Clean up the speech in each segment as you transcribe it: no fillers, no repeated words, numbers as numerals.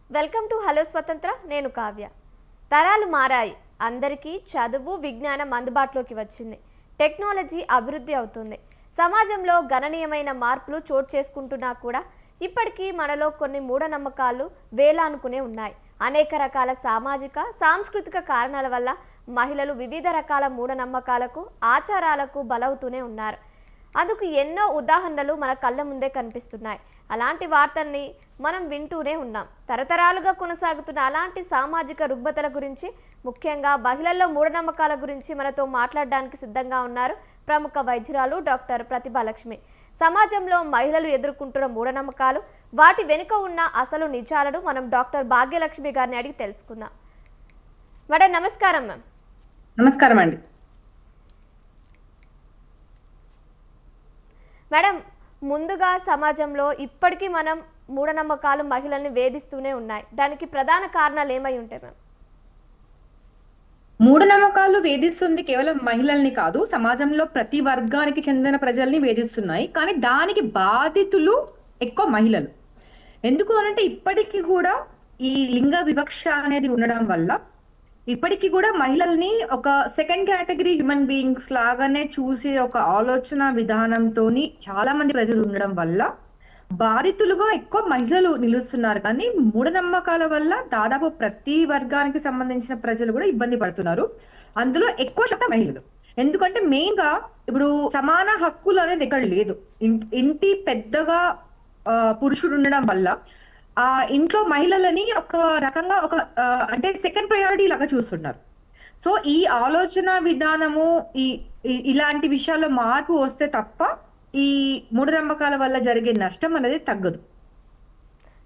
Welcome to hello స్వతంత్ర. నేను కావ్య. తరాలు మారాయి, అందరికీ చదువు విజ్ఞానం అందుబాటులోకి వచ్చింది, టెక్నాలజీ అభివృద్ధి అవుతుంది, సమాజంలో గణనీయమైన మార్పులు చోటు చేసుకుంటున్నా కూడా ఇప్పటికీ మనలో కొన్ని మూఢనమ్మకాలు వేలానుకునే ఉన్నాయి. అనేక రకాల సామాజిక సాంస్కృతిక కారణాల వల్ల మహిళలు వివిధ రకాల మూఢనమ్మకాలకు ఆచారాలకు బలవుతూనే ఉన్నారు. అందుకు ఎన్నో ఉదాహరణలు మన కళ్ళ ముందే కనిపిస్తున్నాయి. అలాంటి వార్తల్ని మనం వింటూనే ఉన్నాం. తరతరాలుగా కొనసాగుతున్న అలాంటి సామాజిక రుగ్మతల గురించి, ముఖ్యంగా మహిళల్లో మూఢనమ్మకాల గురించి మనతో మాట్లాడడానికి సిద్ధంగా ఉన్నారు ప్రముఖ వైద్యురాలు డాక్టర్ ప్రతిభాలక్ష్మి. సమాజంలో మహిళలు ఎదుర్కొంటున్న మూఢనమ్మకాలు, వాటి వెనుక ఉన్న అసలు నిజాలను మనం డాక్టర్ భాగ్యలక్ష్మి గారిని అడిగి తెలుసుకుందాం. మేడం నమస్కారం. మ్యామ్ నమస్కారం అండి. మేడం, ముందుగా సమాజంలో ఇప్పటికీ మనం మూఢనమ్మకాలు మహిళల్ని వేధిస్తూనే ఉన్నాయి. దానికి ప్రధాన కారణాలు ఏమై ఉంటాయి మ్యామ్? మూఢనమ్మకాలు వేధిస్తుంది కేవలం మహిళల్ని కాదు, సమాజంలో ప్రతి వర్గానికి చెందిన ప్రజల్ని వేధిస్తున్నాయి. కానీ దానికి బాధితులు ఎక్కువ మహిళలు. ఎందుకు అనంటే ఇప్పటికీ కూడా ఈ లింగ వివక్ష అనేది ఉండడం వల్ల ఇప్పటికీ కూడా మహిళల్ని ఒక సెకండ్ కేటగిరీ హ్యూమన్ బీయింగ్స్ లాగానే చూసే ఒక ఆలోచన విధానంతోని చాలా మంది ప్రజలు ఉండడం వల్ల బాధితులుగా ఎక్కువ మహిళలు నిలుస్తున్నారు. కానీ మూఢనమ్మకాల వల్ల దాదాపు ప్రతి వర్గానికి సంబంధించిన ప్రజలు కూడా ఇబ్బంది పడుతున్నారు. అందులో ఎక్కువ శాతం మహిళలు. ఎందుకంటే మెయిన్ గా ఇప్పుడు సమాన హక్కులు అనేది ఎక్కడ లేదు. ఇంటి పెద్దగా పురుషుడు ఉండడం వల్ల ఆ ఇంట్లో మహిళలని ఒక రకంగా ఒక అంటే సెకండ్ ప్రయారిటీ లాగా చూస్తున్నారు. సో ఈ ఆలోచన విధానము ఇలాంటి విషయాల్లో మార్పు వస్తే తప్ప ఈ మూఢనమ్మకాల వల్ల జరిగే నష్టం అనేది తగ్గదు.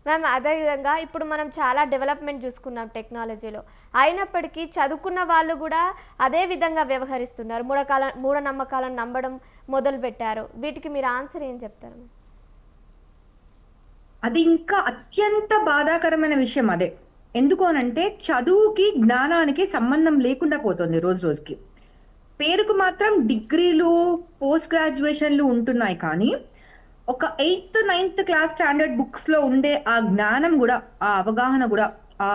మ్యామ్, అదేవిధంగా ఇప్పుడు మనం చాలా డెవలప్మెంట్ చూసుకున్నాం టెక్నాలజీలో. అయినప్పటికీ చదువుకున్న వాళ్ళు కూడా అదే విధంగా వ్యవహరిస్తున్నారు, మూఢనమ్మకాలను నమ్మడం మొదలు పెట్టారు. వీటికి మీరు ఆన్సర్ ఏం చెప్తారు? అది ఇంకా అత్యంత బాధాకరమైన విషయం అదే. ఎందుకు అనంటే చదువుకి జ్ఞానానికి సంబంధం లేకుండా పోతుంది రోజు రోజుకి. పేరుకు మాత్రం డిగ్రీలు పోస్ట్ గ్రాడ్యుయేషన్లు ఉంటున్నాయి, కానీ ఒక 8th 9th class standard books లో ఉండే ఆ జ్ఞానం కూడా, ఆ అవగాహన కూడా, ఆ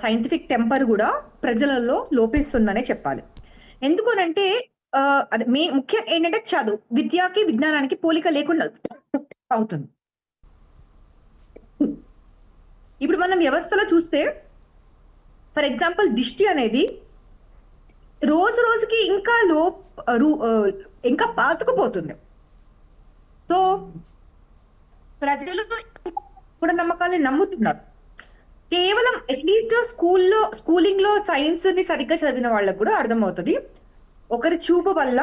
సైంటిఫిక్ టెంపర్ కూడా ప్రజలలో లోపిస్తుందనే చెప్పాలి. ఎందుకు అనంటే అది ముఖ్యం ఏంటంటే చదువు విద్యకి విజ్ఞానానికి పోలిక లేకుండా అవుతుంది. ఇప్పుడు మనం వ్యవస్థలో చూస్తే ఫర్ ఎగ్జాంపుల్ దిష్టి అనేది రోజు రోజుకి ఇంకా పాతుకుపోతుంది. సో ప్రజలు కూడా నమ్మకాలని నమ్ముతున్నారు. కేవలం అట్లీస్ట్ స్కూలింగ్ లో సైన్స్ ని సరిగ్గా చదివిన వాళ్ళకు కూడా అర్థమవుతుంది, ఒకరి చూపు వల్ల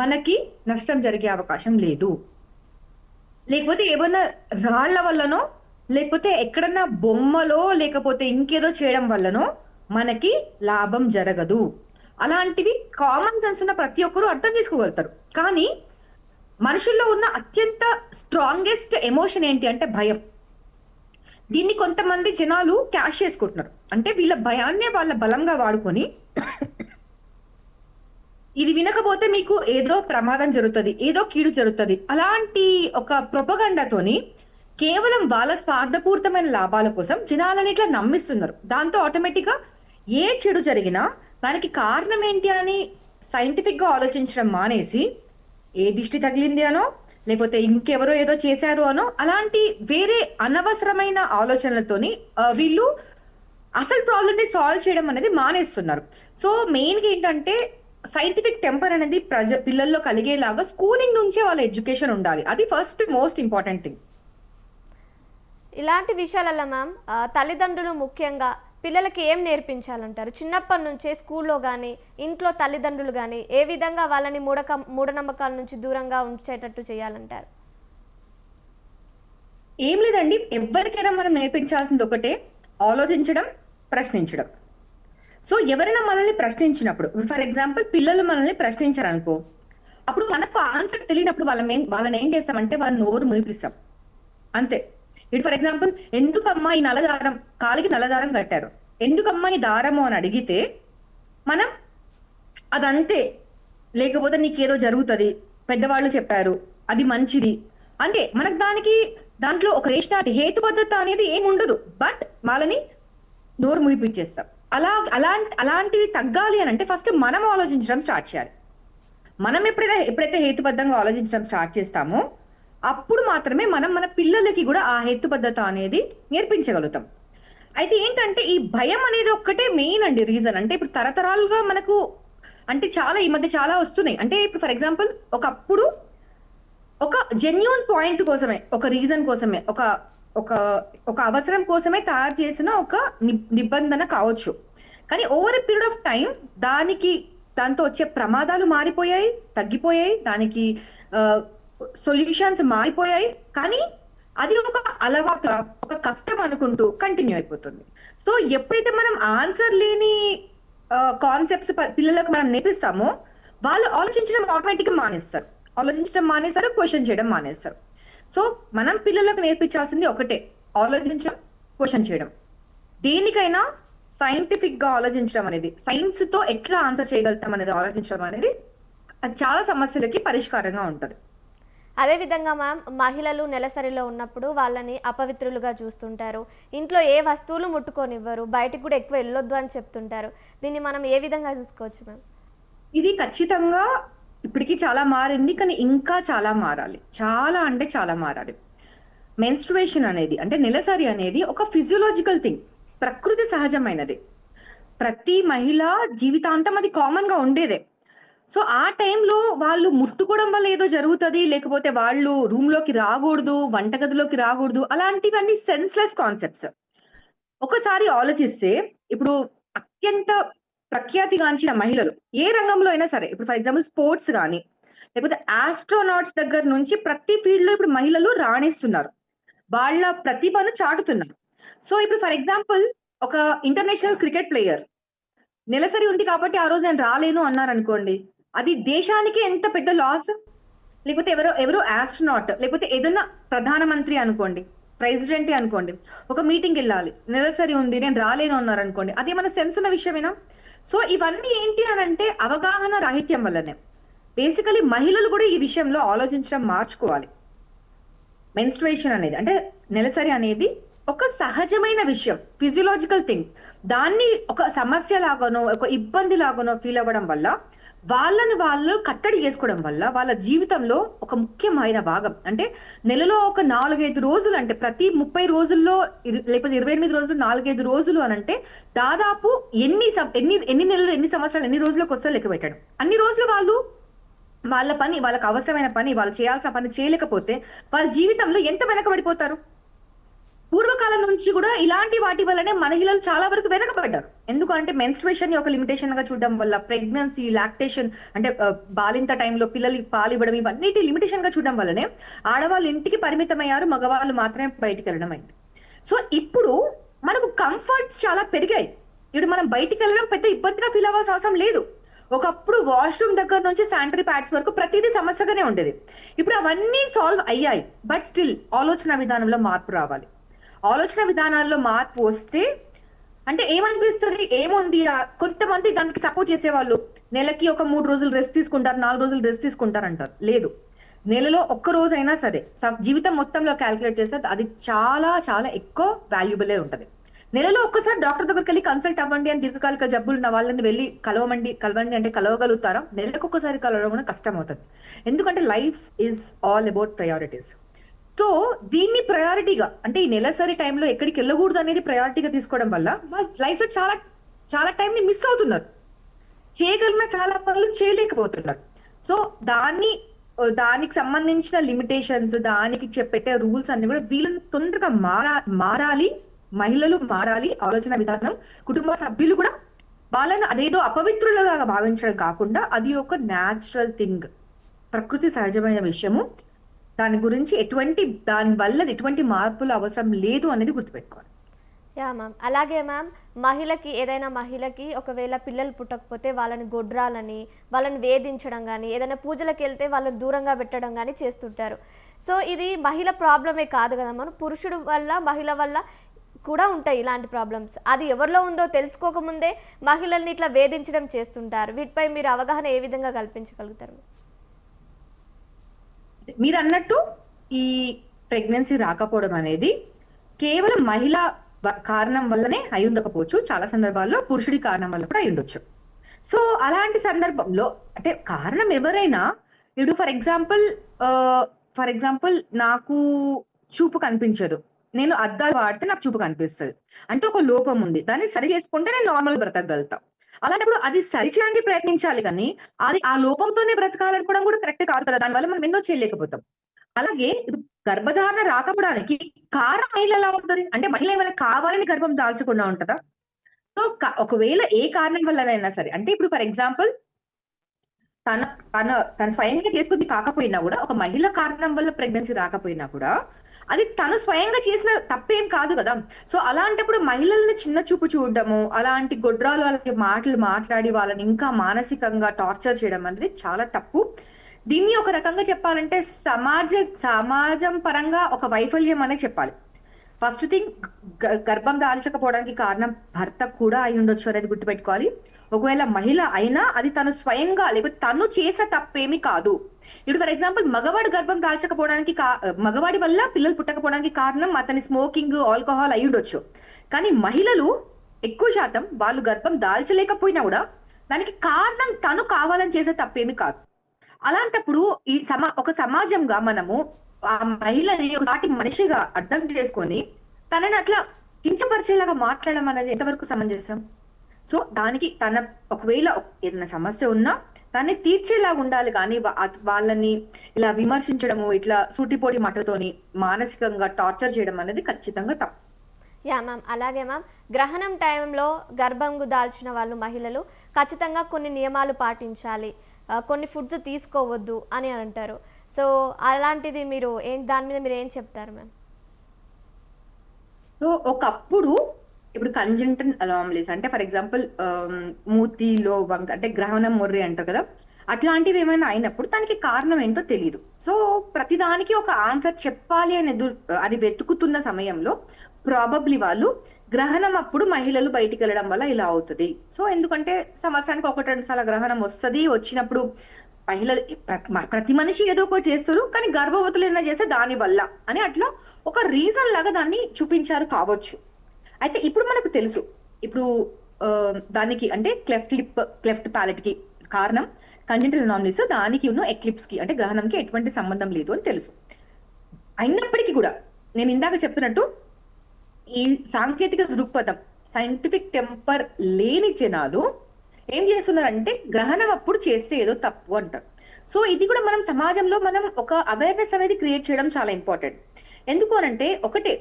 మనకి నష్టం జరిగే అవకాశం లేదు. లేకపోతే ఏమన్నా రాళ్ల వల్లనో, లేకపోతే ఎక్కడన్నా బొమ్మలో, లేకపోతే ఇంకేదో చేయడం వల్లనో మనకి లాభం జరగదు. అలాంటివి కామన్ సెన్స్ ఉన్న ప్రతి ఒక్కరూ అర్థం చేసుకోగలుగుతారు. కానీ మనుషుల్లో ఉన్న అత్యంత స్ట్రాంగెస్ట్ ఎమోషన్ ఏంటి అంటే భయం. దీన్ని కొంతమంది జనాలు క్యాష్ చేసుకుంటున్నారు. అంటే వీళ్ళ భయాన్నే వాళ్ళ బలంగా వాడుకొని ఇది వినకపోతే మీకు ఏదో ప్రమాదం జరుగుతుంది, ఏదో కీడు జరుగుతుంది, అలాంటి ఒక ప్రొపగండాతోని కేవలం వాళ్ళ స్వార్థపూరితమైన లాభాల కోసం జనాలని ఇట్లా నమ్మిస్తున్నారు. దాంతో ఆటోమేటిక్ గా ఏ చెడు జరిగినా దానికి కారణం ఏంటి అని సైంటిఫిక్ గా ఆలోచించడం మానేసి ఏ దిష్టి తగిలింది అనో, లేకపోతే ఇంకెవరో ఏదో చేశారు అనో, అలాంటి వేరే అనవసరమైన ఆలోచనలతోని వీళ్ళు అసలు ప్రాబ్లమ్ ని సాల్వ్ చేయడం అనేది మానేస్తున్నారు. సో మెయిన్ గా ఏంటంటే సైంటిఫిక్ టెంపర్ అనేది పిల్లల్లో కలిగేలాగా స్కూలింగ్ నుంచే వాళ్ళ ఎడ్యుకేషన్ ఉండాలి. అది ఫస్ట్ మోస్ట్ ఇంపార్టెంట్ థింగ్. ఇలాంటి విషయాలలో మ్యామ్ తల్లిదండ్రులు ముఖ్యంగా పిల్లలకి ఏం నేర్పించాలంటారు? చిన్నప్పటి నుంచే స్కూల్లో కానీ ఇంట్లో తల్లిదండ్రులు కానీ ఏ విధంగా వాళ్ళని మూఢనమ్మకాల నుంచి దూరంగా ఉంచేటట్టు చేయాలంటారు? ఏం లేదండి, ఎవరికైనా మనం నేర్పించాల్సింది ఒకటే, ఆలోచించడం, ప్రశ్నించడం. సో ఎవరైనా మనల్ని ప్రశ్నించినప్పుడు, ఫర్ ఎగ్జాంపుల్ పిల్లలు మనల్ని ప్రశ్నించారనుకో, అప్పుడు మనకు ఆన్సర్ తెలియనప్పుడు వాళ్ళని ఏం చేస్తామంటే వాళ్ళ నోరు మూపిస్తాం అంతే. ఇప్పుడు ఫర్ ఎగ్జాంపుల్, ఎందుకమ్మా ఈ నల్లదారం, కాలికి నల్లదారం కట్టారు, ఎందుకమ్మా ఈ దారము అని అడిగితే మనం అదంతే, లేకపోతే నీకేదో జరుగుతుంది, పెద్దవాళ్ళు చెప్పారు, అది మంచిది అంటే మనకు దానికి దాంట్లో ఒక రేషనాటి హేతుబద్ధత అనేది ఏమి ఉండదు, బట్ వాళ్ళని నోరు ముయిపిచ్చేస్తాం. అలాంటివి తగ్గాలి అని అంటే ఫస్ట్ మనం ఆలోచించడం స్టార్ట్ చేయాలి. మనం ఎప్పుడైతే హేతుబద్ధంగా ఆలోచించడం స్టార్ట్ చేస్తామో అప్పుడు మాత్రమే మనం మన పిల్లలకి కూడా ఆ హేతుబద్ధత అనేది నేర్పించగలుగుతాం. అయితే ఏంటంటే ఈ భయం అనేది ఒక్కటే మెయిన్ అండి రీజన్. అంటే ఇప్పుడు తరతరాలుగా మనకు అంటే చాలా ఈ మధ్య చాలా వస్తున్నాయి. అంటే ఇప్పుడు ఫర్ ఎగ్జాంపుల్ ఒకప్పుడు ఒక జెన్యూన్ పాయింట్ కోసమే, ఒక రీజన్ కోసమే, ఒక ఒక ఒక అవసరం కోసమే తయారు చేసిన ఒక నిబంధన కావచ్చు. కానీ over a period of time దాంతో వచ్చే ప్రమాదాలు మారిపోయాయి, తగ్గిపోయాయి. దానికి సొల్యూషన్స్ మారిపోయాయి. కానీ అది ఒక అలవాటు, ఒక కష్టం అనుకుంటూ కంటిన్యూ అయిపోతుంది. సో ఎప్పుడైతే మనం ఆన్సర్ లేని కాన్సెప్ట్స్ పిల్లలకు మనం నేర్పిస్తామో వాళ్ళు ఆలోచించడం ఆటోమేటిక్ గా మానేస్తారు. క్వశ్చన్ చేయడం మానేస్తారు. సో మనం పిల్లలకు నేర్పించాల్సింది ఒకటే, ఆలోచించడం, క్వశ్చన్ చేయడం. దేనికైనా సైంటిఫిక్ గా ఆలోచించడం అనేది, సైన్స్ తో ఎట్లా ఆన్సర్ చేయగలుగుతాం అనేది ఆలోచించడం అనేది చాలా సమస్యలకి పరిష్కారంగా ఉంటది. అదేవిధంగా మ్యామ్, మహిళలు నెలసరిలో ఉన్నప్పుడు వాళ్ళని అపవిత్రులుగా చూస్తుంటారు, ఇంట్లో ఏ వస్తువులు ముట్టుకొనివ్వరు, బయటికి కూడా ఎక్కువ వెళ్ళొద్దు అని చెప్తుంటారు. దీన్ని మనం ఏ విధంగా చూసుకోవచ్చు మ్యామ్? ఇది ఖచ్చితంగా ఇప్పటికీ చాలా మారింది, కానీ ఇంకా చాలా మారాలి. చాలా అంటే చాలా మారాలి. మెన్స్ట్రుయేషన్ అనేది అంటే నెలసరి అనేది ఒక ఫిజియోలాజికల్ థింగ్, ప్రకృతి సహజమైనది. ప్రతి మహిళ జీవితాంతం అది కామన్ గా ఉండేదే. సో ఆ టైంలో వాళ్ళు ముట్టుకోవడం వల్ల ఏదో జరుగుతుంది, లేకపోతే వాళ్ళు రూమ్ లోకి రాకూడదు, వంటగదిలోకి రాకూడదు, అలాంటివన్నీ సెన్స్లెస్ కాన్సెప్ట్స్. ఒకసారి ఆలోచిస్తే ఇప్పుడు అత్యంత ప్రఖ్యాతిగాంచిన మహిళలు ఏ రంగంలో అయినా సరే, ఇప్పుడు ఫర్ ఎగ్జాంపుల్ స్పోర్ట్స్ కానీ, లేకపోతే ఆస్ట్రోనాట్స్ దగ్గర నుంచి ప్రతి ఫీల్డ్ లో ఇప్పుడు మహిళలు రాణిస్తున్నారు, వాళ్ళ ప్రతిభను చాటుతున్నారు. సో ఇప్పుడు ఫర్ ఎగ్జాంపుల్ ఒక ఇంటర్నేషనల్ క్రికెట్ ప్లేయర్ నెలసరి ఉంది కాబట్టి ఆ రోజు నేను రాలేను అన్నారనుకోండి, అది దేశానికి ఎంత పెద్ద లాస్. లేకపోతే ఎవరో ఆస్ట్రోనాట్, లేకపోతే ఏదైనా ప్రధానమంత్రి అనుకోండి, ప్రెసిడెంట్ అనుకోండి, ఒక మీటింగ్ వెళ్ళాలి, నెలసరి ఉంది నేను రాలేను అన్నారు అనుకోండి, అది మన సెన్స్ ఉన్న విషయమేనా? సో ఇవన్నీ ఏంటి అని అంటే అవగాహన రాహిత్యం వల్లనే. బేసికలీ మహిళలు కూడా ఈ విషయంలో ఆలోచించడం మార్చుకోవాలి. మెన్స్ట్రుయేషన్ అనేది అంటే నెలసరి అనేది ఒక సహజమైన విషయం, ఫిజియోలాజికల్ థింగ్. దాన్ని ఒక సమస్య లాగానో, ఒక ఇబ్బంది లాగానో ఫీల్ అవ్వడం వల్ల, వాళ్ళని వాళ్ళు కట్టడి చేసుకోవడం వల్ల వాళ్ళ జీవితంలో ఒక ముఖ్యమైన భాగం. అంటే నెలలో ఒక 4-5 రోజులు, అంటే ప్రతి 30 రోజుల్లో లేకపోతే 28 రోజులు 4-5 రోజులు అని అంటే దాదాపు ఎన్ని నెలలు, ఎన్ని సంవత్సరాలు, ఎన్ని రోజులకు వస్తే లెక్క పెట్టడం. అన్ని రోజులు వాళ్ళు వాళ్ళ పని, వాళ్ళకి అవసరమైన పని, వాళ్ళు చేయాల్సిన పని చేయలేకపోతే వాళ్ళ జీవితంలో ఎంత వెనకబడిపోతారు. పూర్వకాలం నుంచి కూడా ఇలాంటి వాటి వల్లనే మహిళలు చాలా వరకు వెనకబడ్డారు. ఎందుకంటే మెన్స్ట్రుయేషన్ ని ఒక లిమిటేషన్ గా చూడడం వల్ల, ప్రెగ్నెన్సీ, లాక్టేషన్ అంటే బాలింత టైంలో పిల్లలకి పాలు ఇవ్వడం, ఇవన్నిటి లిమిటేషన్ గా చూడడం వల్లనే ఆడవాళ్ళు ఇంటికి పరిమితమయ్యారు, మగవాళ్ళు మాత్రమే బయటికి వెళ్ళడం అయింది. సో ఇప్పుడు మనకు కంఫర్ట్స్ చాలా పెరిగాయి. ఇప్పుడు మనం బయటికి వెళ్ళడం పెద్ద ఇబ్బందిగా ఫీల్ అవ్వాల్సిన అవసరం లేదు. ఒకప్పుడు వాష్రూమ్ దగ్గర నుంచి శానిటరీ ప్యాడ్స్ వరకు ప్రతిదీ సమస్యగానే ఉండేది. ఇప్పుడు అవన్నీ సాల్వ్ అయ్యాయి. బట్ స్టిల్ ఆలోచన విధానంలో మార్పు రావాలి. ఆలోచన విధానాల్లో మార్పు వస్తే అంటే ఏమనిపిస్తుంది, ఏముంది, కొంతమంది దానికి సపోర్ట్ చేసేవాళ్ళు నెలకి ఒక 3 రోజులు రెస్ట్ తీసుకుంటారు, 4 రోజులు రెస్ట్ తీసుకుంటారు అంటారు. లేదు, నెలలో ఒక్క రోజైనా సరే జీవితం మొత్తంలో క్యాల్కులేట్ చేస్తే అది చాలా చాలా ఎక్కువ వాల్యుబులే ఉంటది. నెలలో ఒక్కసారి డాక్టర్ దగ్గరికి వెళ్ళి కన్సల్ట్ అవ్వండి అని, దీర్ఘకాలిక జబ్బులు ఉన్న వాళ్ళని వెళ్ళి కలవండి అంటే కలవగలుగుతారా? నెలకు ఒక్కసారి కలవడం కూడా కష్టం అవుతుంది. ఎందుకంటే life is all about priorities. So దీన్ని ప్రయారిటీగా, అంటే ఈ నెలసరి టైంలో ఎక్కడికి వెళ్ళకూడదు అనేది ప్రయారిటీగా తీసుకోవడం వల్ల వాళ్ళ లైఫ్ లో చాలా చాలా టైం ని మిస్ అవుతున్నారు, చేయగలిగిన చాలా పనులు చేయలేకపోతున్నారు. సో దానికి సంబంధించిన లిమిటేషన్స్, దానికి పెట్టే రూల్స్ అన్ని కూడా వీళ్ళని తొందరగా మారాలి. మహిళలు మారాలి ఆలోచన విధానం. కుటుంబ సభ్యులు కూడా వాళ్ళని అదేదో అపవిత్రులుగా భావించడం కాకుండా అది ఒక న్యాచురల్ థింగ్, ప్రకృతి సహజమైన విషయము. దాని గురించి దాని వల్ల ఎటువంటి మార్పులు అవసరం లేదు అనేది గుర్తుపెట్టుకోవాలి. Yeah ma'am. అలాగే మ్యామ్, ఏదైనా మహిళకి ఒకవేళ పిల్లలు పుట్టకపోతే వాళ్ళని గొడ్రాలని, వాళ్ళని వేధించడం కానీ, ఏదైనా పూజలకు వెళ్తే వాళ్ళని దూరంగా పెట్టడం కానీ చేస్తుంటారు. సో ఇది మహిళ ప్రాబ్లమే కాదు కదా మనం, పురుషుడు వల్ల, మహిళ వల్ల కూడా ఉంటాయి ఇలాంటి ప్రాబ్లమ్స్. అది ఎవరిలో ఉందో తెలుసుకోకముందే మహిళల్ని ఇట్లా వేధించడం చేస్తుంటారు. వీటిపై మీరు అవగాహన ఏ విధంగా కల్పించగలుగుతారు? మీరు అన్నట్టు ఈ ప్రెగ్నెన్సీ రాకపోవడం అనేది కేవలం మహిళ కారణం వల్లనే అయి ఉండకపోవచ్చు, చాలా సందర్భాల్లో పురుషుడి కారణం వల్ల కూడా అయి ఉండొచ్చు. సో అలాంటి సందర్భంలో అంటే కారణం ఎవరైనా, ఇప్పుడు ఫర్ ఎగ్జాంపుల్ నాకు చూపు కనిపించదు, నేను అద్దాలు వాడితే నాకు చూపు కనిపిస్తుంది అంటే ఒక లోపం ఉంది, దాన్ని సరి చేసుకుంటే నేను నార్మల్ బ్రతకగలుగుతా. అలాంటప్పుడు అది సరి చేయడానికి ప్రయత్నించాలి కానీ అది ఆ లోపంతోనే బ్రతకాలనుకోవడం కూడా కరెక్ట్ కాదు కదా, దానివల్ల మనం ఎన్నో చేయలేకపోతాం. అలాగే ఇప్పుడు గర్భధారణ రాకపోవడానికి కారణం మహిళ ఎలా ఉంటది అంటే మహిళ ఏమైనా కావాలని గర్భం దాల్చకుండా ఉంటదా? సో ఒకవేళ ఏ కారణం వల్లనైనా సరే, అంటే ఇప్పుడు ఫర్ ఎగ్జాంపుల్ తన తన తను స్వయంగా చేసుకుంది కాకపోయినా కూడా, ఒక మహిళ కారణం వల్ల ప్రెగ్నెన్సీ రాకపోయినా కూడా అది తను స్వయంగా చేసిన తప్పేం కాదు కదా. సో అలాంటప్పుడు మహిళల్ని చిన్న చూపు చూడడము, అలాంటి గొడ్రాలు వాళ్ళకి మాటలు మాట్లాడి వాళ్ళని ఇంకా మానసికంగా టార్చర్ చేయడం అనేది చాలా తప్పు. దీన్ని ఒక రకంగా చెప్పాలంటే సమాజం పరంగా ఒక వైఫల్యం అనే చెప్పాలి. ఫస్ట్ థింగ్, గర్భం దాల్చకపోవడానికి కారణం భర్త కూడా అయి ఉండొచ్చు అనేది గుర్తుపెట్టుకోవాలి. ఒకవేళ మహిళ అయినా అది తను స్వయంగా లేకపోతే తను చేసే తప్పేమి కాదు. ఇప్పుడు ఫర్ ఎగ్జాంపుల్ మగవాడు గర్భం దాల్చకపోవడానికి మగవాడి వల్ల పిల్లలు పుట్టకపోవడానికి కారణం అతని స్మోకింగ్, ఆల్కహాల్ అయి ఉండొచ్చు. కానీ మహిళలు ఎక్కువ శాతం వాళ్ళు గర్భం దాల్చలేకపోయినా కూడా దానికి కారణం తను కావాలని చేసే తప్పేమి కాదు. అలాంటప్పుడు ఒక సమాజంగా మనము ఆ మహిళని ఒక సాటి మనిషిగా అర్థం చేసుకొని తనని అట్లా కించపరిచేలాగా మాట్లాడడం అనేది ఎంతవరకు సమంజసం? సో దానికి ఒకవేళ ఏదైనా సమస్య ఉన్నా దాన్ని తీర్చేలాగా ఉండాలి కానీ వాళ్ళని ఇలా విమర్శించడము, ఇట్లా సూటిపోటి మాటలతోని మానసికంగా టార్చర్ చేయడం అనేది ఖచ్చితంగా తప్పు. యా మ్యామ్, అలాగే మ్యామ్, గ్రహణం టైంలో గర్భం దాల్చిన వాళ్ళు మహిళలు ఖచ్చితంగా కొన్ని నియమాలు పాటించాలి, కొన్ని ఫుడ్స్ తీసుకోవద్దు అని అంటారు. సో అలాంటిది దాని మీద మీరు ఏం చెప్తారు మ్యామ్? సో ఒకప్పుడు ఇప్పుడు కంజంటల్ అనామలీస్ అంటే ఫర్ ఎగ్జాంపుల్ మూతిలో వంక అంటే గ్రహణం మొర్రి అంటారు కదా, అట్లాంటివి ఏమైనా అయినప్పుడు దానికి కారణం ఏంటో తెలియదు. సో ప్రతిదానికి ఒక ఆన్సర్ చెప్పాలి అని అది వెతుకుతున్న సమయంలో ప్రాబబ్లీ వాళ్ళు గ్రహణం అప్పుడు మహిళలు బయటికి వెళ్ళడం వల్ల ఇలా అవుతుంది. సో ఎందుకంటే సంవత్సరానికి 1-2 సార్లు గ్రహణం వచ్చినప్పుడు మహిళలు ప్రతి మనిషి ఏదో ఒకటి చేస్తారు, కానీ గర్భవతులు ఏమైనా చేస్తే దాని వల్ల అని అట్లా ఒక రీజన్ లాగా దాన్ని చూపించారు కావచ్చు. అయితే ఇప్పుడు మనకు తెలుసు, ఇప్పుడు దానికి అంటే క్లెఫ్ట్ ప్యాలెట్ కి కారణం కంజెంటల్ అనామలీస్, దానికి ఎక్లిప్స్ కి అంటే గ్రహణంకి ఎటువంటి సంబంధం లేదు అని తెలుసు. అయినప్పటికీ కూడా నేను ఇందాక చెప్పినట్టు ఈ సాంకేతిక దృక్పథం, సైంటిఫిక్ టెంపర్ లేని జనాలు ఏం చేస్తున్నారంటే గ్రహణం అప్పుడు చేస్తే ఏదో తప్పు అంటారు. సో ఇది కూడా మనం సమాజంలో మనం ఒక అవేర్నెస్ అనేది క్రియేట్ చేయడం చాలా ఇంపార్టెంట్. ఎందుకు అనంటే ఒకటే,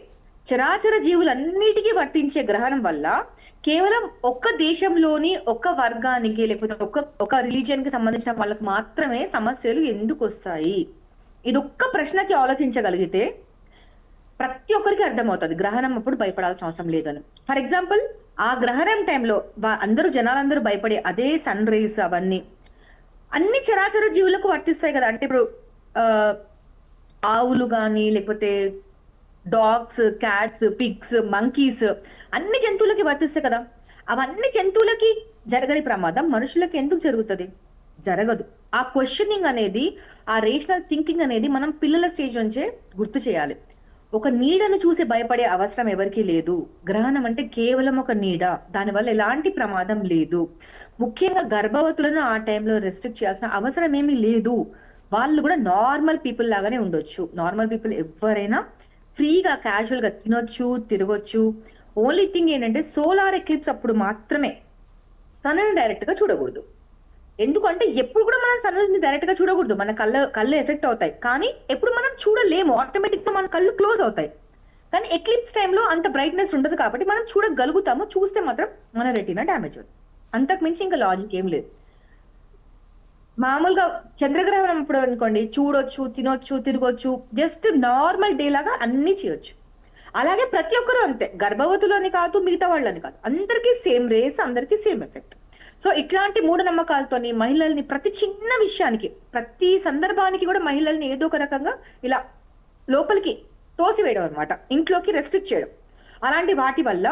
చరాచర జీవులన్నిటికీ వర్తించే గ్రహణం వల్ల కేవలం ఒక్క దేశంలోని ఒక వర్గానికి లేకపోతే ఒక రిలీజియన్ కి సంబంధించిన వాళ్ళకి మాత్రమే సమస్యలు ఎందుకు వస్తాయి? ఇదొక్క ప్రశ్నకి ఆలోచించగలిగితే ప్రతి ఒక్కరికి అర్థమవుతుంది గ్రహణం అప్పుడు భయపడాల్సిన అవసరం లేదని. ఫర్ ఎగ్జాంపుల్ ఆ గ్రహణం టైంలో జనాలందరూ భయపడే అదే సన్ రేస్ అవన్నీ అన్ని చరాచర జీవులకు వర్తిస్తాయి కదా. అంటే ఇప్పుడు ఆవులు కానీ లేకపోతే డాగ్స్, క్యాట్స్, పిగ్స్, మంకీస్ అన్ని జంతువులకి వర్తిస్తాయి కదా. అవన్నీ జంతువులకి జరగని ప్రమాదం మనుషులకి ఎందుకు జరుగుతుంది? జరగదు. ఆ క్వశ్చనింగ్ అనేది, ఆ రేషనల్ థింకింగ్ అనేది మనం పిల్లల స్టేజ్ నుంచే గుర్తు చేయాలి. ఒక నీడను చూసి భయపడే అవసరం ఎవరికీ లేదు. గ్రహణం అంటే కేవలం ఒక నీడ, దానివల్ల ఎలాంటి ప్రమాదం లేదు. ముఖ్యంగా గర్భవతులను ఆ టైంలో రెస్ట్రిక్ట్ చేయాల్సిన అవసరం ఏమీ లేదు. వాళ్ళు కూడా నార్మల్ పీపుల్ లాగానే ఉండొచ్చు. నార్మల్ పీపుల్ ఎవరైనా ఫ్రీగా క్యాజువల్ గా తినొచ్చు, తిరగొచ్చు. ఓన్లీ థింగ్ ఏంటంటే సోలార్ ఎక్లిప్స్ అప్పుడు మాత్రమే సన్ డైరెక్ట్ గా చూడకూడదు. ఎందుకంటే ఎప్పుడు కూడా మనం సన్ డైరెక్ట్ గా చూడకూడదు, మన కళ్ళు ఎఫెక్ట్ అవుతాయి. కానీ ఎప్పుడు మనం చూడలేము, ఆటోమేటిక్ గా మన కళ్ళు క్లోజ్ అవుతాయి. కానీ ఎక్లిప్స్ టైంలో అంత బ్రైట్నెస్ ఉండదు కాబట్టి మనం చూడగలుగుతాము. చూస్తే మాత్రం మన రెటీనా డ్యామేజ్ అవుతుంది. అంతకు మించి ఇంకా లాజిక్ ఏం లేదు. మామూలుగా చంద్రగ్రహణం అప్పుడు అనుకోండి, చూడొచ్చు, తినొచ్చు, తిరగొచ్చు, జస్ట్ నార్మల్ డే లాగా అన్ని చేయొచ్చు. అలాగే ప్రతి ఒక్కరూ అంతే, గర్భవతులు అని కాదు, మిగతా వాళ్ళని కాదు, అందరికీ సేమ్ రేస్, అందరికీ సేమ్ ఎఫెక్ట్. సో ఇట్లాంటి మూఢనమ్మకాలతోని మహిళల్ని ప్రతి చిన్న విషయానికి, ప్రతి సందర్భానికి కూడా మహిళల్ని ఏదో ఒక రకంగా ఇలా లోపలికి తోసివేయడం అనమాట, ఇంట్లోకి రెస్ట్రిక్ట్ చేయడం. అలాంటి వాటి వల్ల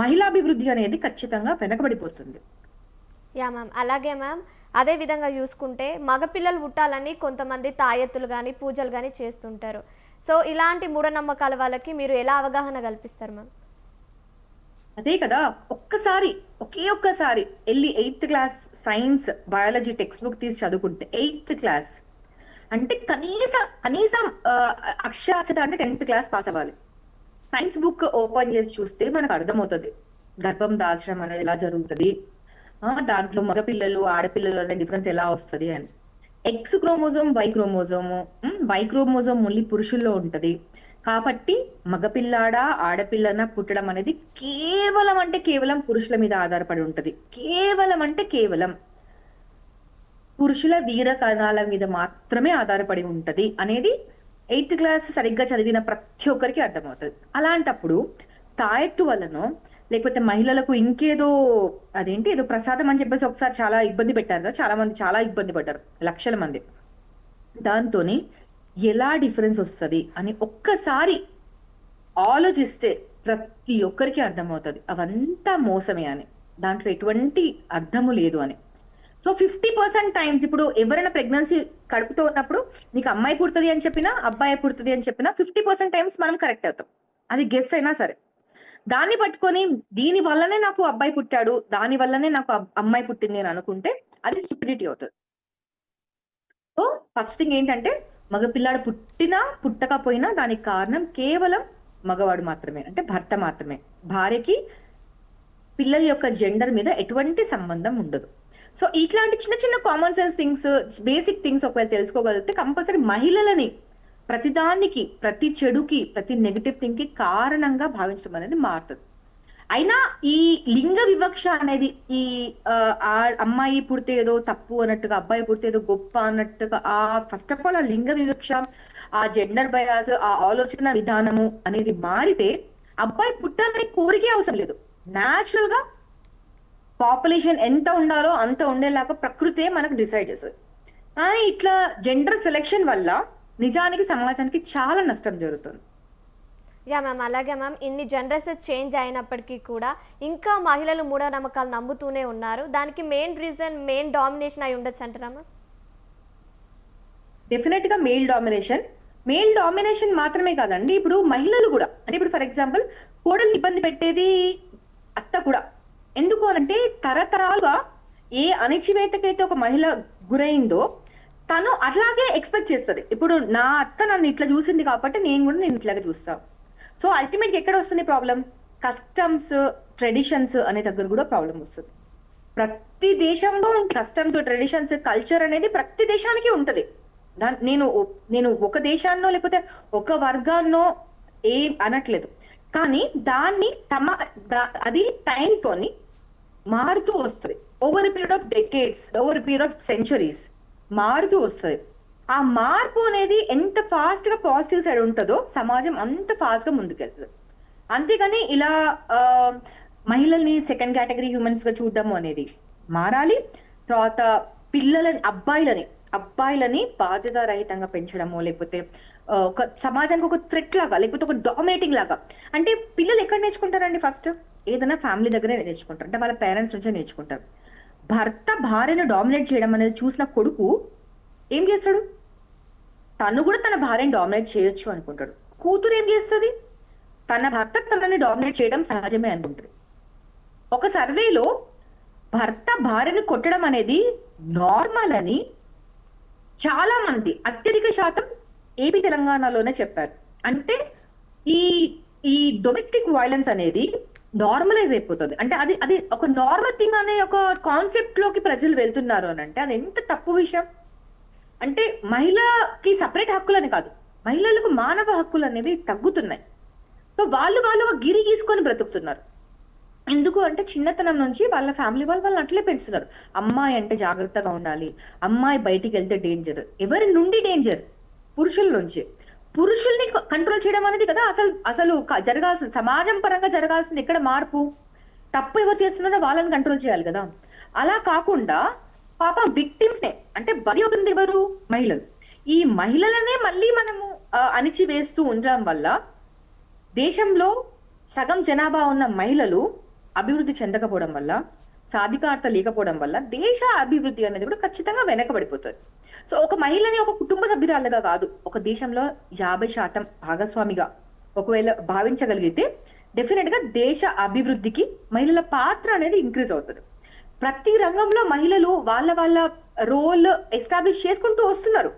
మహిళాభివృద్ధి అనేది ఖచ్చితంగా వెనకబడిపోతుంది. యా మ్యామ్, అలాగే మ్యామ్, అదే విధంగా చూసుకుంటే మగపిల్లలు పుట్టాలని కొంతమంది తాయెత్తులు కానీ పూజలు కానీ చేస్తుంటారు. సో ఇలాంటి మూఢనమ్మకాల వాళ్ళకి మీరు ఎలా అవగాహన కల్పిస్తారు మ్యామ్? అదే కదా, ఒకే ఒక్కసారి వెళ్ళి 8th class science biology text book తీసి చదువుకుంటే 8th క్లాస్ అంటే కనీసం అక్షరాస్యత అంటే 10th క్లాస్ పాస్ అవ్వాలి. సైన్స్ బుక్ ఓపెన్ చేసి చూస్తే మనకు అర్థమవుతుంది గర్భం దాల్చడం అనేది ఎలా జరుగుతుంది, దాంట్లో మగపిల్లలు ఆడపిల్లలు అనే డిఫరెన్స్ ఎలా వస్తుంది అని. X chromosome why chromosome only పురుషుల్లో ఉంటది. కాబట్టి మగపిల్లాడా ఆడపిల్లన పుట్టడం అనేది కేవలం పురుషుల మీద ఆధారపడి ఉంటది. కేవలం పురుషుల వీర కణాల మీద మాత్రమే ఆధారపడి ఉంటది అనేది 8th క్లాస్ సరిగ్గా చదివిన ప్రతి ఒక్కరికి అర్థమవుతుంది. అలాంటప్పుడు తాయెత్తు వలనో లేకపోతే మహిళలకు ఇంకేదో ఏదో ప్రసాదం అని చెప్పేసి ఒకసారి చాలా ఇబ్బంది పెట్టారు కదా, చాలా మంది చాలా ఇబ్బంది పడ్డారు, లక్షల మంది. దాంతోని ఎలా డిఫరెన్స్ వస్తుంది అని ఒక్కసారి ఆలోచిస్తే ప్రతి ఒక్కరికి అర్థమవుతుంది అవంతా మోసమే అని, దాంట్లో ఎటువంటి అర్థము లేదు అని. సో 50% టైమ్స్ ఇప్పుడు ఎవరైనా ప్రెగ్నెన్సీ కడుపుతో ఉన్నప్పుడు నీకు అమ్మాయి పుడుతుంది అని చెప్పినా అబ్బాయి పుడుతుంది అని చెప్పినా 50% టైమ్స్ మనం కరెక్ట్ అవుతాం, అది గెస్ అయినా సరే. దాన్ని పట్టుకొని దీని వల్లనే నాకు అబ్బాయి పుట్టాడు, దాని వల్లనే నాకు అమ్మాయి పుట్టింది అని అనుకుంటే అది స్టూపిడిటీ అవుతుంది. సో ఫస్ట్ థింగ్ ఏంటంటే మగపిల్లాడు పుట్టినా పుట్టకపోయినా దానికి కారణం కేవలం మగవాడు మాత్రమే, అంటే భర్త మాత్రమే. భార్యకి పిల్లల యొక్క జెండర్ మీద ఎటువంటి సంబంధం ఉండదు. సో ఇట్లాంటి చిన్న చిన్న common sense things, basic things ఒకవేళ తెలుసుకోగలిగితే కంపల్సరీ మహిళలని ప్రతిదానికి, ప్రతి చెడుకి, ప్రతి నెగిటివ్ థింగ్ కి కారణంగా భావించడం అనేది మారుతుంది. అయినా ఈ లింగ వివక్ష అనేది ఈ అమ్మాయి పుడితే ఏదో తప్పు అన్నట్టుగా, అబ్బాయి పుడితే ఏదో గొప్ప అన్నట్టుగా, ఫస్ట్ ఆఫ్ ఆల్ ఆ లింగ వివక్ష, ఆ జెండర్ బయాస్, ఆ ఆలోచన విధానము అనేది మారితే అబ్బాయి పుట్టాలని కోరికే అవసరం లేదు. న్యాచురల్ గా పాపులేషన్ ఎంత ఉండాలో అంత ఉండేలాగా ప్రకృతే మనకు డిసైడ్ చేస్తుంది. కానీ ఇట్లా జెండర్ సెలెక్షన్ వల్ల నిజానికి సమాజానికి చాలా నష్టం జరుగుతుంది. యా మ్యామ్, అలాగే మ్యామ్, ఇన్ని జనరేషన్స్ చేంజ్ అయినప్పటికీ కూడా ఇంకా మహిళలు మూఢనమ్మకాలు నమ్ముతూనే ఉన్నారు. దానికి మెయిన్ డామినేషన్ అయి ఉండొచ్చు అంటారా మ్యామ్? డెఫినెట్ గా మెయిల్ డామినేషన్ మాత్రమే కాదండి, ఇప్పుడు మహిళలు కూడా, అంటే ఇప్పుడు ఫర్ ఎగ్జాంపుల్ కోడల్ని ఇబ్బంది పెట్టేది అత్త కూడా. ఎందుకు అనంటే తరతరాలుగా ఏ అణచివేతకైతే ఒక మహిళ గురైందో తను అట్లాగే ఎక్స్పెక్ట్ చేస్తుంది. ఇప్పుడు నా అత్త నన్ను ఇట్లా చూసింది కాబట్టి నేను ఇట్లాగే చూస్తాను. సో అల్టిమేట్ ఎక్కడ వస్తుంది ప్రాబ్లం? కస్టమ్స్, ట్రెడిషన్స్ అనే దగ్గర కూడా ప్రాబ్లం వస్తుంది. ప్రతి దేశంలో కస్టమ్స్, ట్రెడిషన్స్, కల్చర్ అనేది ప్రతి దేశానికి ఉంటది. నేను ఒక దేశాన్నో లేకపోతే ఒక వర్గాన్నో ఏం అనట్లేదు, కానీ దాన్ని అది టైంతోని మారుతూ వస్తుంది. Over period of decades, over period of centuries మారుతూ వస్తుంది. ఆ మార్పు అనేది ఎంత ఫాస్ట్ గా పాజిటివ్ సైడ్ ఉంటుందో సమాజం అంత ఫాస్ట్ గా ముందుకెళ్తుంది. అంతేగాని ఇలా మహిళల్ని సెకండ్ కేటగిరీ హ్యూమన్స్ గా చూడడము అనేది మారాలి. తర్వాత అబ్బాయిలని బాధ్యతారహితంగా పెంచడము, లేకపోతే ఒక సమాజానికి ఒక థ్రెట్ లాగా, లేకపోతే ఒక డామినేటింగ్ లాగా. అంటే పిల్లలు ఎక్కడ నేర్చుకుంటారండి? ఫస్ట్ ఏదైనా ఫ్యామిలీ దగ్గరే నేర్చుకుంటారు, అంటే వాళ్ళ పేరెంట్స్ నుంచే నేర్చుకుంటారు. భర్త భార్యను డామినేట్ చేయడం అనేది చూసిన కొడుకు ఏం చేస్తాడు? తను కూడా తన భార్యను డామినేట్ చేయొచ్చు అనుకుంటాడు. కూతురు ఏం చేస్తుంది? తన భర్త తనని డామినేట్ చేయడం సహజమే అనుకుంటుంది. ఒక సర్వేలో భర్త భార్యను కొట్టడం అనేది నార్మల్ అని చాలా మంది, అత్యధిక శాతం ఏపీ తెలంగాణలోనే చెప్పారు. అంటే ఈ డొమెస్టిక్ వైలెన్స్ అనేది నార్మలైజ్ అయిపోతుంది. అంటే అది ఒక నార్మల్ థింగ్ అనే ఒక కాన్సెప్ట్ లోకి ప్రజలు వెళ్తున్నారు అని అంటే అది ఎంత తప్పు విషయం. అంటే మహిళకి సపరేట్ హక్కులని కాదు, మహిళలకు మానవ హక్కులు అనేవి తగ్గుతున్నాయి. సో వాళ్ళు గిరి గీసుకొని బ్రతుకుతున్నారు. ఎందుకు అంటే చిన్నతనం నుంచి వాళ్ళ ఫ్యామిలీ వాళ్ళని అట్లే పెంచుతున్నారు. అమ్మాయి అంటే జాగ్రత్తగా ఉండాలి, అమ్మాయి బయటికి వెళ్తే డేంజర్. ఎవరి నుండి డేంజర్? పురుషుల నుంచి. పురుషుల్ని కంట్రోల్ చేయడం అనేది కదా అసలు జరగాల్సింది, సమాజం పరంగా జరగాల్సింది. ఎక్కడ మార్పు? తప్పు ఎవరు చేస్తున్నారో వాళ్ళని కంట్రోల్ చేయాలి కదా. అలా కాకుండా పాప విక్టిమ్స్ నే, అంటే బలి అవుతుంది ఎవరు? మహిళలు. ఈ మహిళలనే మళ్ళీ మనము అణిచివేస్తూ ఉండడం వల్ల దేశంలో సగం జనాభా ఉన్న మహిళలు అభివృద్ధి చెందకపోవడం వల్ల సాధికారత లేకపోవడం వల్ల దేశ అభివృద్ధి అనేది కూడా ఖచ్చితంగా వెనకబడిపోతుంది. సో ఒక మహిళని ఒక కుటుంబ సభ్యురాలుగా కాదు, ఒక దేశంలో 50% భాగస్వామిగా ఒకవేళ భావించగలిగితే డెఫినెట్ గా దేశ అభివృద్ధికి మహిళల పాత్ర అనేది ఇంక్రీజ్ అవుతుంది. ప్రతి రంగంలో మహిళలు వాళ్ళ వాళ్ళ రోల్ ఎస్టాబ్లిష్ చేసుకుంటూ వస్తున్నారు.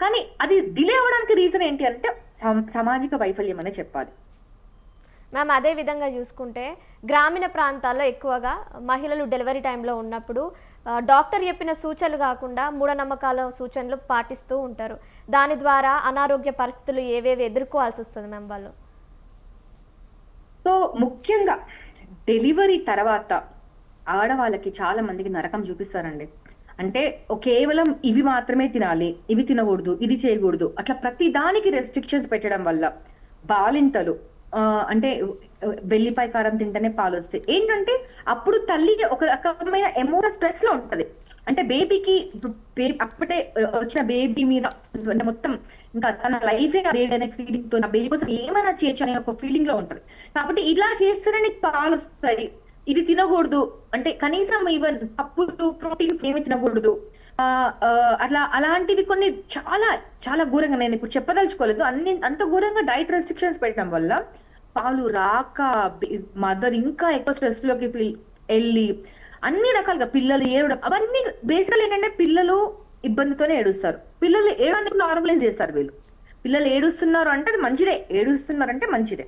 కానీ అది డిలే అవ్వడానికి రీజన్ ఏంటి అంటే సామాజిక వైఫల్యం అనే చెప్పాలి. మ్యామ్ అదే విధంగా చూసుకుంటే గ్రామీణ ప్రాంతాల్లో ఎక్కువగా మహిళలు డెలివరీ టైంలో ఉన్నప్పుడు డాక్టర్ చెప్పిన సూచనలు కాకుండా మూఢనమ్మకాల సూచనలు పాటిస్తూ ఉంటారు. దాని ద్వారా అనారోగ్య పరిస్థితులు ఏవేవి ఎదుర్కోవాల్సి వస్తుంది మ్యామ్ వాళ్ళు. సో ముఖ్యంగా డెలివరీ తర్వాత ఆడవాళ్ళకి చాలా మందికి నరకం చూపిస్తారండి. అంటే కేవలం ఇవి మాత్రమే తినాలి, ఇవి తినకూడదు, ఇది చేయకూడదు, అట్లా ప్రతి దానికి రెస్ట్రిక్షన్స్ పెట్టడం వల్ల బాలింతలు అంటే వెల్లిపాయ కారం తింటేనే పాలు వస్తాయి. ఏంటంటే అప్పుడు తల్లి ఒక రకమైన ఎమోషనల్ స్ట్రెస్ లో ఉంటది. అంటే బేబీకి అప్పుడే వచ్చిన బేబీ మీద అంటే మొత్తం ఇంకా తన లైఫ్ ఫీలింగ్ తో నా బేబీ కోసం ఏమైనా చేయొచ్చు అనే ఒక ఫీలింగ్ లో ఉంటది. కాబట్టి ఇలా చేస్తేనే నీకు పాలు వస్తాయి, ఇది తినకూడదు అంటే కనీసం ఈవెన్ పప్పులు ప్రోటీన్ ఏమి తినకూడదు, అలాంటివి కొన్ని చాలా చాలా ఘోరంగా, నేను ఇప్పుడు చెప్పదలుచుకోలేదు, అంత ఘోరంగా డైట్ రెస్ట్రిక్షన్స్ పెట్టడం వల్ల పాలు రాక మదర్ ఇంకా ఎక్కువ స్ట్రెస్ లోకి వెళ్ళి అన్ని రకాలుగా పిల్లలు ఏడవడం, అవన్నీ బేసికల్ ఏంటంటే పిల్లలు ఇబ్బందితోనే ఏడుస్తారు. పిల్లలు ఏడవడానికి నార్మలైజ్ చేస్తారు వీళ్ళు. పిల్లలు ఏడుస్తున్నారు అంటే అది మంచిదే, ఏడుస్తున్నారు అంటే మంచిదే.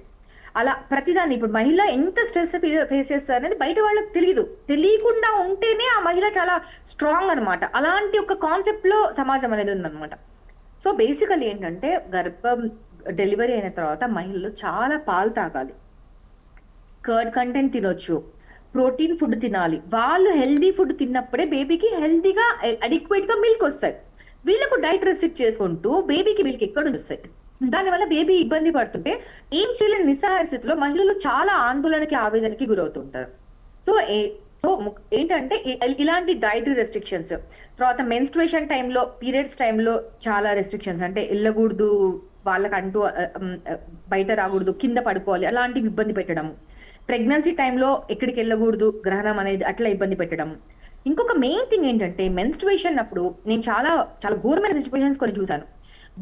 అలా ప్రతిదాన్ని ఇప్పుడు మహిళ ఎంత స్ట్రెస్ ఫేస్ చేస్తారు అనేది బయట వాళ్ళకి తెలియకుండా ఉంటేనే ఆ మహిళ చాలా స్ట్రాంగ్ అనమాట. అలాంటి ఒక కాన్సెప్ట్ లో సమాజం అనేది ఉందన్నమాట. సో బేసికల్ ఏంటంటే డెలివరీ అయిన తర్వాత మహిళలు చాలా పాలు తాగాలి, కర్డ్ కంటెంట్ తినొచ్చు, ప్రోటీన్ ఫుడ్ తినాలి. వాళ్ళు హెల్దీ ఫుడ్ తిన్నప్పుడే బేబీకి హెల్దీగా అడిక్వేట్ గా మిల్క్ వస్తాయి. వీళ్ళకు డైట్ రెస్ట్రిక్ట్ చేసుకుంటూ బేబీకి మిల్క్ ఎక్కడ నుంచి వస్తాయి? దానివల్ల బేబీ ఇబ్బంది పడుతుంటే ఏం చేయలేని నిస్సహాయ స్థితిలో మహిళలు చాలా ఆందోళనకి ఆవేదనకి గురవుతుంటారు. సో ఏంటంటే ఇలాంటి డైటరీ రెస్ట్రిక్షన్స్, తర్వాత మెన్స్ట్రుయేషన్ టైంలో పీరియడ్స్ టైంలో చాలా రెస్ట్రిక్షన్స్, అంటే వెళ్ళకూడదు, వాళ్ళకంటూ బయట రాకూడదు, కింద పడుకోవాలి, అలాంటివి ఇబ్బంది పెట్టడం. ప్రెగ్నెన్సీ టైంలో ఎక్కడికి వెళ్ళకూడదు, గ్రహణం అనేది అట్లా ఇబ్బంది పెట్టడం. ఇంకొక మెయిన్ థింగ్ ఏంటంటే మెన్స్ట్రుయేషన్ అప్పుడు నేను చాలా చాలా ఘోరమైన సిచ్యువేషన్స్ కొన్ని చూసాను.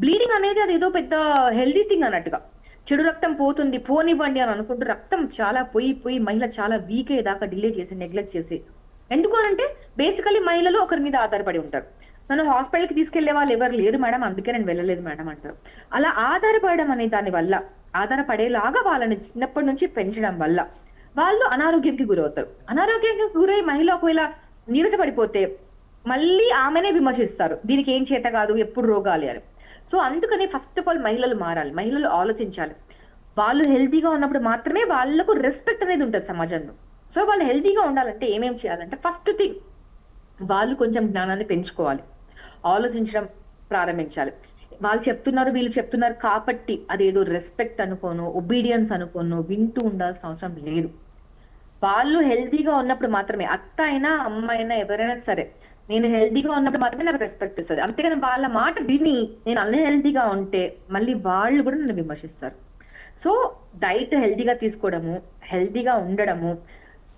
బ్లీడింగ్ అనేది అది ఏదో పెద్ద హెల్దీ థింగ్ అన్నట్టుగా, చెడు రక్తం పోతుంది పోనివ్వండి అని అనుకుంటూ రక్తం చాలా పోయి మహిళ చాలా వీక్ అయ్యేదాకా డిలే చేసి నెగ్లెక్ట్ చేసి. ఎందుకు అనంటే బేసికలీ మహిళలు ఒకరి మీద ఆధారపడి ఉంటారు. నన్ను హాస్పిటల్కి తీసుకెళ్లే వాళ్ళు ఎవరు లేరు మేడం, అందుకే నేను వెళ్ళలేదు మేడం అంటారు. అలా ఆధారపడడం అనే దాని వల్ల, ఆధారపడేలాగా వాళ్ళని చిన్నప్పటి నుంచి పెంచడం వల్ల వాళ్ళు అనారోగ్యంకి గురవుతారు. అనారోగ్యానికి గురై మహిళ ఒకవేళ నీరసపడిపోతే మళ్ళీ ఆమెనే విమర్శిస్తారు, దీనికి ఏం చేత కాదు, ఎప్పుడు రోగాలి అని. సో అందుకని ఫస్ట్ ఆఫ్ ఆల్ మహిళలు మారాలి, మహిళలు ఆలోచించాలి. వాళ్ళు హెల్తీగా ఉన్నప్పుడు మాత్రమే వాళ్ళకు రెస్పెక్ట్ అనేది ఉంటుంది సమాజంలో. సో వాళ్ళు హెల్తీగా ఉండాలంటే ఏమేం చేయాలంటే ఫస్ట్ థింగ్ వాళ్ళు కొంచెం జ్ఞానాన్ని పెంచుకోవాలి, ఆలోచించడం ప్రారంభించాలి. వాళ్ళు చెప్తున్నారు వీళ్ళు చెప్తున్నారు కాబట్టి అదేదో రెస్పెక్ట్ అనుకోను, ఒబీడియన్స్ అనుకోను వింటూ ఉండాల్సిన అవసరం లేదు. వాళ్ళు హెల్తీగా ఉన్నప్పుడు మాత్రమే, అత్త అయినా అమ్మ అయినా ఎవరైనా సరే, నేను హెల్తీగా ఉన్నప్పుడు మాత్రమే నాకు రెస్పెక్ట్ ఇస్తుంది. అంతేగాని వాళ్ళ మాట విని నేను అన్హెల్తీగా ఉంటే మళ్ళీ వాళ్ళు కూడా నన్ను విమర్శిస్తారు. సో డైట్ హెల్తీగా తీసుకోవడము, హెల్తీగా ఉండడము,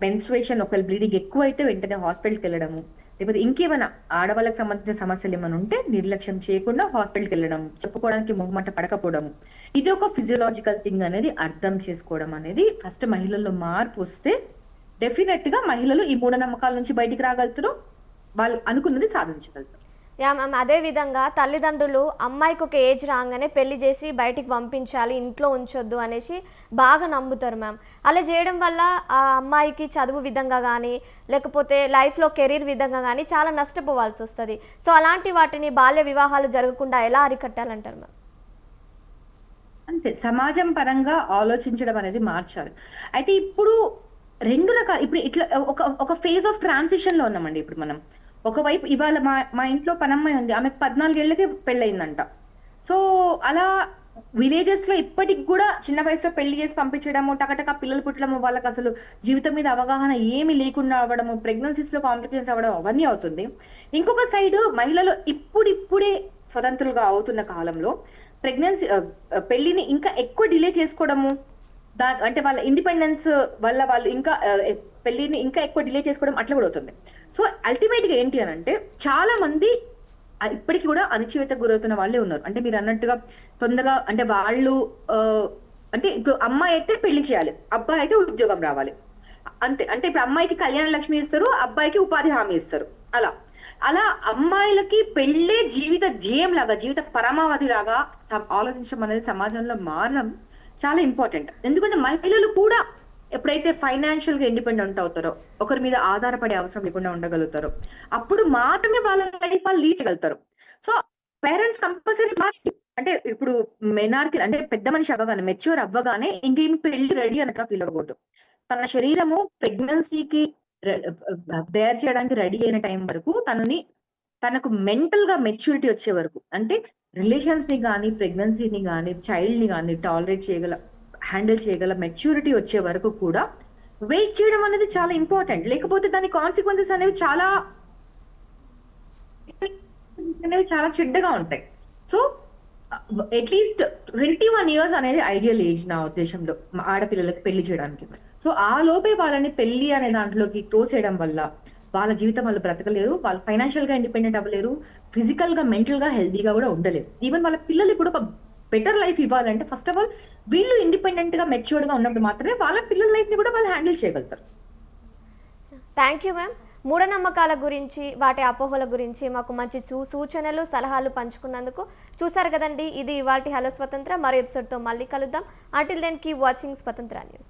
మెన్స్ట్రుయేషన్ ఒకవేళ బ్లీడింగ్ ఎక్కువ అయితే వెంటనే హాస్పిటల్కి వెళ్ళడము, లేకపోతే ఇంకేమైనా ఆడవాళ్ళకి సంబంధించిన సమస్యలు ఏమైనా ఉంటే నిర్లక్ష్యం చేయకుండా హాస్పిటల్కి వెళ్ళడం, చెప్పుకోవడానికి మొహమాట పడకపోవడం, ఇది ఒక ఫిజియోలాజికల్ థింగ్ అనేది అర్థం చేసుకోవడం అనేది ఫస్ట్ మహిళల్లో మార్పు వస్తే డెఫినెట్ గా మహిళలు ఈ మూఢనమ్మకాల నుంచి బయటికి రాగలుగుతారు, వాళ్ళు అనుకున్నది సాధించగలుగుతారు. యా మ్యామ్, అదే విధంగా తల్లిదండ్రులు అమ్మాయికి ఒక ఏజ్ రాగానే పెళ్లి చేసి బయటికి పంపించాలి, ఇంట్లో ఉంచొద్దు అనేసి బాగా నమ్ముతారు మ్యామ్. అలా చేయడం వల్ల ఆ అమ్మాయికి చదువు విధంగా కానీ లేకపోతే లైఫ్లో కెరీర్ విధంగా కానీ చాలా నష్టపోవాల్సి వస్తుంది. సో అలాంటి వాటిని బాల్య వివాహాలు జరగకుండా ఎలా అరికట్టాలంటారు మ్యామ్? అంతే, సమాజం పరంగా ఆలోచించడం అనేది మార్చాలి. అయితే ఇప్పుడు రెండు రకాల, ఇప్పుడు ఇట్లా ఒక ఫేజ్ ఆఫ్ ట్రాన్సిషన్ లో ఉన్నామండి. ఇప్పుడు మనం ఒకవైపు ఇవాళ మా ఇంట్లో పనమ్మాయి ఉంది, ఆమెకు 14 ఏళ్ళకి పెళ్ళయిందంట. సో అలా విలేజెస్ లో ఇప్పటికి కూడా చిన్న వయసులో పెళ్లి చేసి పంపించడము, టకటక పిల్లలు పుట్టడము, వాళ్ళకి అసలు జీవితం మీద అవగాహన ఏమి లేకుండా అవ్వడము, ప్రెగ్నెన్సీస్ లో కాంప్లికేషన్స్ అవ్వడం, అవన్నీ అవుతుంది. ఇంకొక సైడ్ మహిళలు ఇప్పుడిప్పుడే స్వతంత్రులుగా అవుతున్న కాలంలో పెళ్లిని ఇంకా ఎక్కువ డిలే చేసుకోవడము, అంటే వాళ్ళ ఇండిపెండెన్స్ వల్ల వాళ్ళు ఇంకా పెళ్లిని ఇంకా ఎక్కువ డిలే చేసుకోవడం అట్లా కూడా అవుతుంది. సో అల్టిమేట్ గా ఏంటి అని అంటే చాలా మంది ఇప్పటికి కూడా అణచివేతకు గురవుతున్న వాళ్ళే ఉన్నారు. అంటే మీరు అన్నట్టుగా తొందరగా అంటే వాళ్ళు ఆ, అంటే ఇప్పుడు అమ్మాయి అయితే పెళ్లి చేయాలి, అబ్బాయి అయితే ఉద్యోగం రావాలి అంతే. అంటే ఇప్పుడు అమ్మాయికి కళ్యాణ లక్ష్మి ఇస్తారు, అబ్బాయికి ఉపాధి హామీ ఇస్తారు. అలా అలా అమ్మాయిలకి పెళ్ళే జీవిత ధ్యేయం లాగా, జీవిత పరమావధి లాగా ఆలోచించడం అనేది సమాజంలో మారడం చాలా ఇంపార్టెంట్. ఎందుకంటే మహిళలు కూడా ఎప్పుడైతే ఫైనాన్షియల్ గా ఇండిపెండెంట్ అవుతారో, ఒకరి మీద ఆధారపడే అవసరం లేకుండా ఉండగలుగుతారో, అప్పుడు మాత్రమే వాళ్ళ లైఫ్ వాళ్ళు లీడ్ చేయగలుగుతారు. సో పేరెంట్స్ కంపల్సరీ అంటే ఇప్పుడు మెనార్కి అంటే పెద్ద మనిషి అవ్వగానే, మెచ్యూర్ అవ్వగానే ఇంకేం పెళ్లి రెడీ అనక ఫీల్ అవ్వకూడదు. తన శరీరము ప్రెగ్నెన్సీకి బేర్ చేయడానికి రెడీ అయిన టైం వరకు తనకు మెంటల్ గా మెచ్యూరిటీ వచ్చే వరకు, అంటే రిలేషన్స్ ని కానీ, ప్రెగ్నెన్సీని కానీ, చైల్డ్ ని కానీ టాలరేట్ చేయగల, హ్యాండిల్ చేయగల మెచ్యూరిటీ వచ్చే వరకు కూడా వెయిట్ చేయడం అనేది చాలా ఇంపార్టెంట్. లేకపోతే దాని కాన్సిక్వెన్సెస్ అనేవి చాలా చెడ్డగా ఉంటాయి. సో అట్లీస్ట్ 21 ఇయర్స్ అనేది ఐడియల్ ఏజ్ నా ఉద్దేశంలో ఆడపిల్లలకి పెళ్లి చేయడానికి. సో ఆ లోపే వాళ్ళని పెళ్లి అనే దాంట్లోకి తోసేయడం వల్ల వాళ్ళ జీవితం వాళ్ళు బ్రతకలేరు, వాళ్ళు ఫైనాన్షియల్ గా ఇండిపెండెంట్ అవ్వలేరు, ఫిజికల్ గా మెంటల్ గా హెల్తీగా కూడా ఉండలేరు. ఈవెన్ వాళ్ళ పిల్లలకి కూడా ఒక బెటర్ లైఫ్ ఇవ్వాలంటే ఫస్ట్ ఆఫ్ ఆల్ వీళ్ళు ఇండిపెండెంట్ గా మెచ్యూర్డ్ గా ఉన్నప్పుడు మాత్రమే వాళ్ళ పిల్లల లైఫ్ ని కూడా వాళ్ళు హ్యాండిల్ చేయగలుగుతారు. Thank you ma'am. మూఢనమ్మకాల గురించి, వాటి అపోహల గురించి మాకు మంచి సూచనలు, సలహాలు పంచుకున్నందుకు. చూసారు కదండి, ఇది ఇవాల్టి హలో స్వతంత్ర. మరో ఎపిసోడ్తో మళ్ళీ కలుద్దాం. అంటిల్ దెన్ కీప్ వాచింగ్ స్వతంత్ర న్యూస్.